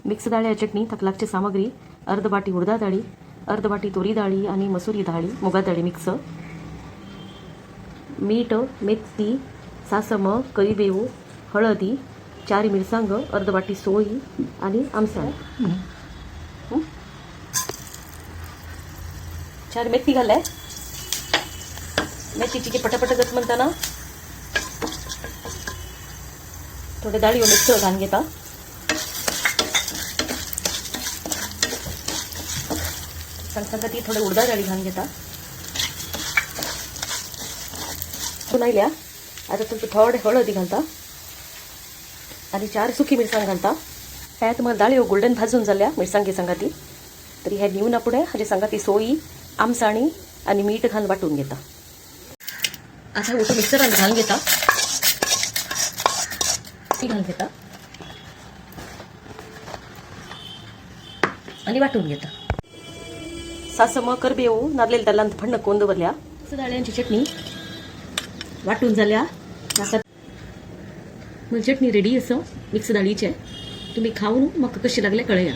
Mix डाळ या चटणी ताका लागची सामग्री अर्ध बाटी उडदा डाळी, अर्ध बाटी तोरी डाळी आणि मसुरी डाळी, मुगा डाळी मिक्स, मीठ, मेथी, सासम, करिबेऊ, हळदी, 4 मिरसांग, अर्ध बाटी सोई आणि आमसाण. 4 मेथी घालाय. मेथीची पटापट गत म्हणताना थोडे डाळी मिक्स घालून घेता. संगती थोडे उडदा डाळी घालून घेता. पुन्हा आता तुमचं थोडे हळदी घालता आणि 4 सुकी मिरसांग घालता. त्यात मग डाळी गोल्डन भाजून झाल्या मिरसांगी संगाती. तरी ह्या निवून पुढे हाजे संगाती सोई, आमसाणी आणि मीठ घालून वाटून घेता. आता उठून मिक्सरात घालून घेता. घालून घेता आणि वाटून घेता. सासम, करबेऊ, नारळेल तेलांत फण्ण कोंद भरल्या. डाळ्यांची चटणी वाटून झाल्या. चटणी रेडी असं मिक्स डाळीचे. तुम्ही खाऊन मग कशी लागले कळया.